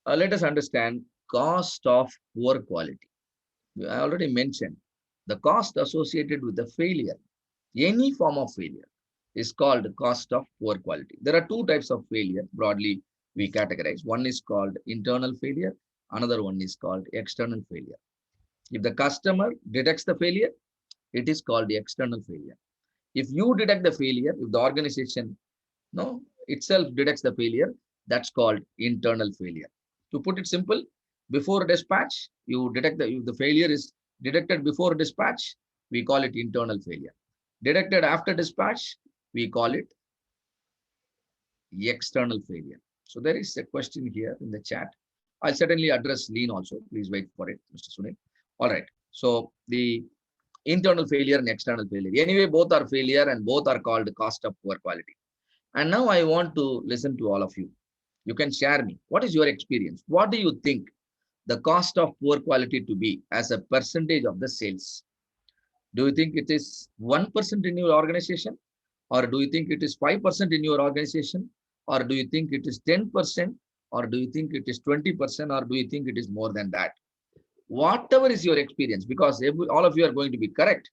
Let us understand cost of poor quality. I already mentioned the cost associated with the failure. Any form of failure is called cost of poor quality. There are two types of failure broadly we categorize. One is called internal failure, another one is called external failure. If the customer detects the failure, it is called the external failure. If you detect the failure, if the organization no itself detects the failure, that's called internal failure. To put it simple, before dispatch, you detect the if the failure is detected before dispatch, we call it internal failure. Detected after dispatch, we call it external failure. So there is a question here in the chat. I'll certainly address lean also. Please wait for it, Mr. Sunil. All right. So the internal failure and external failure. Anyway, both are failure and both are called cost of poor quality. And now I want to listen to all of you. You can share me. What is your experience? What do you think the cost of poor quality to be as a percentage of the sales? Do you think it is 1% in your organization? Or do you think it is 5% in your organization? Or do you think it is 10%? Or do you think it is 20%? Or do you think it is more than that? Whatever is your experience, because all of you are going to be correct,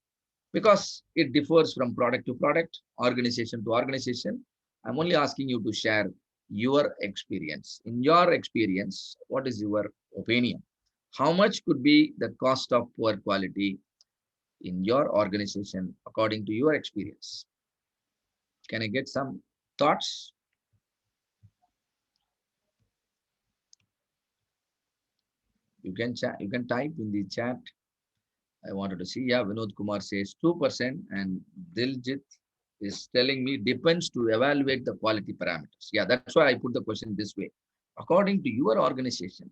because it differs from product to product, organization to organization. I'm only asking you to share your experience. In your experience, what is your opinion? How much could be the cost of poor quality in your organization according to your experience? Can I get some thoughts? You can chat, you can type in the chat. I wanted to see. Yeah, Vinod Kumar says 2%, and Diljit is telling me depends to evaluate the quality parameters. Yeah, that's why I put the question this way. According to your organization,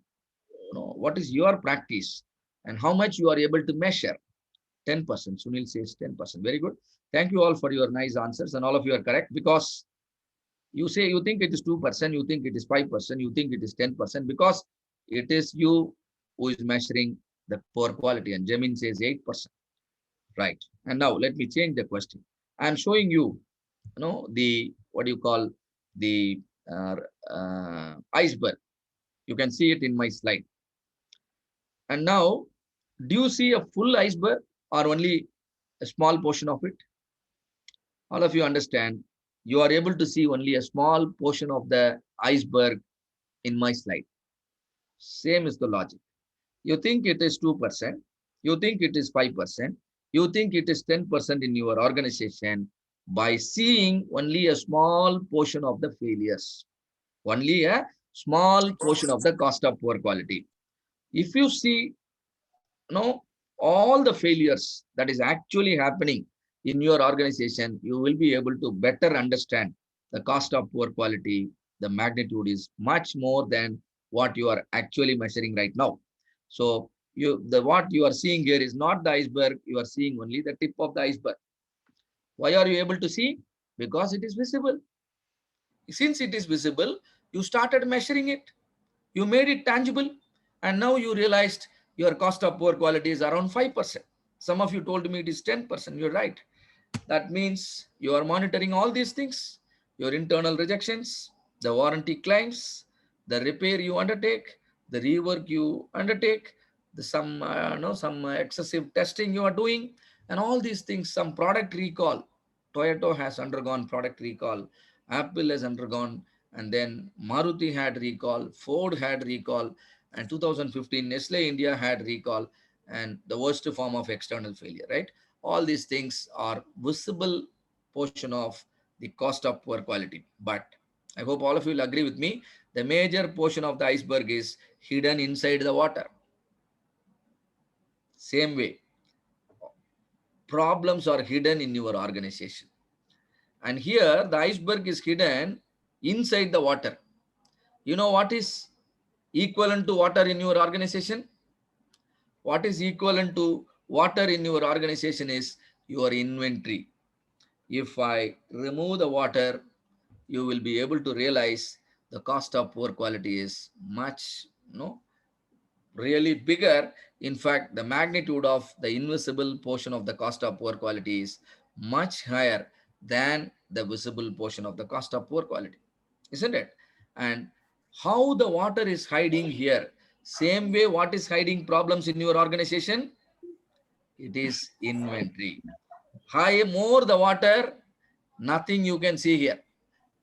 what is your practice and how much you are able to measure? 10%. Sunil says 10%. Very good. Thank you all for your nice answers, and all of you are correct because you say you think it is 2%, you think it is 5%, you think it is 10% because it is you who is measuring the poor quality. And Jamin says 8%. Right. And now let me change the question. I'm showing you, the what do you call the uh, iceberg. You can see it in my slide. And now, do you see a full iceberg or only a small portion of it? All of you understand. You are able to see only a small portion of the iceberg in my slide. Same is the logic. You think it is 2%, you think it is 5%, you think it is 10% in your organization by seeing only a small portion of the failures, only a small portion of the cost of poor quality. If you see, all the failures that is actually happening in your organization, you will be able to better understand the cost of poor quality. The magnitude is much more than what you are actually measuring right now. So what you are seeing here is not the iceberg. You are seeing only the tip of the iceberg. Why are you able to see? Because it is visible. Since it is visible, you started measuring it. You made it tangible. And now you realized your cost of poor quality is around 5%. Some of you told me it is 10%. You're right. That means you are monitoring all these things, your internal rejections, the warranty claims, the repair you undertake, the rework you undertake, some excessive testing you are doing, and all these things. Some product recall. Toyota has undergone product recall. Apple has undergone, and then Maruti had recall, Ford had recall, and 2015 Nestle India had recall, and the worst form of external failure, right? All these things are visible portion of the cost of poor quality. But I hope all of you will agree with me. The major portion of the iceberg is hidden inside the water. Same way, problems are hidden in your organization. And here the iceberg is hidden inside the water. You know what is equivalent to water in your organization? What is equivalent to water in your organization is your inventory. If I remove the water, you will be able to realize the cost of poor quality is much, really bigger. In fact, the magnitude of the invisible portion of the cost of poor quality is much higher than the visible portion of the cost of poor quality, isn't it? And How the water is hiding here? Same way, what is hiding problems in your organization? It is inventory. High more the water, nothing you can see here.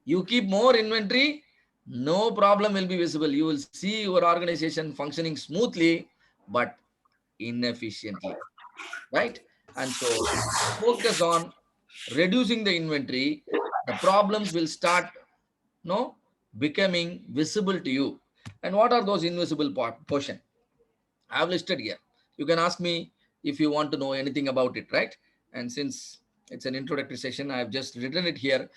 You keep more inventory, no problem will be visible. You will see your organization functioning smoothly, but inefficiently, right? And so focus on reducing the inventory. The problems will start no becoming visible to you. And what are those invisible portion? I have listed here. You can ask me if you want to know anything about it, right? And since it's an introductory session, I have just written it here,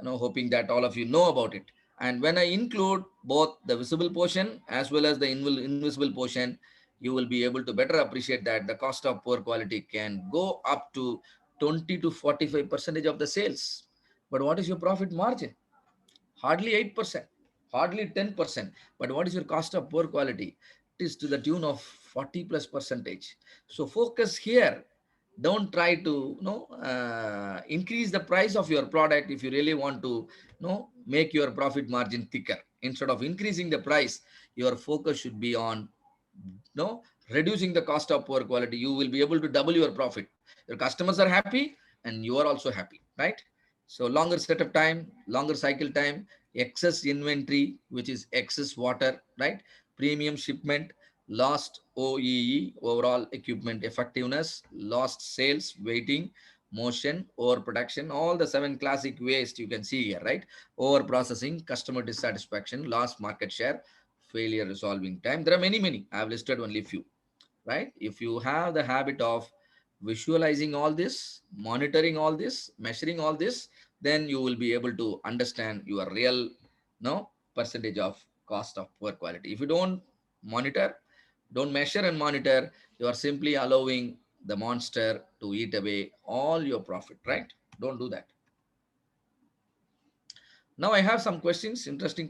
hoping that all of you know about it. And when I include both the visible portion as well as the invisible portion, you will be able to better appreciate that the cost of poor quality can go up to 20 to 45% of the sales. But what is your profit margin? Hardly 8%, hardly 10%. But what is your cost of poor quality? It is to the tune of 40 plus percentage. So focus here. Don't try to increase the price of your product if you really want to make your profit margin thicker. Instead of increasing the price, your focus should be on no reducing the cost of poor quality. You will be able to double your profit. Your customers are happy and you are also happy, right? So longer setup time, longer cycle time, excess inventory, which is excess water, right? Premium shipment, lost OEE, overall equipment effectiveness, lost sales, waiting, motion, overproduction, all the 7 classic waste you can see here, right? Over processing, customer dissatisfaction, lost market share, failure resolving time. There are many, many. I have listed only few, right? If you have the habit of visualizing all this, monitoring all this, measuring all this, then you will be able to understand your real percentage of cost of poor quality. If you don't monitor, don't measure and monitor, you are simply allowing the monster to eat away all your profit, right? Don't do that. Now I have some questions, interesting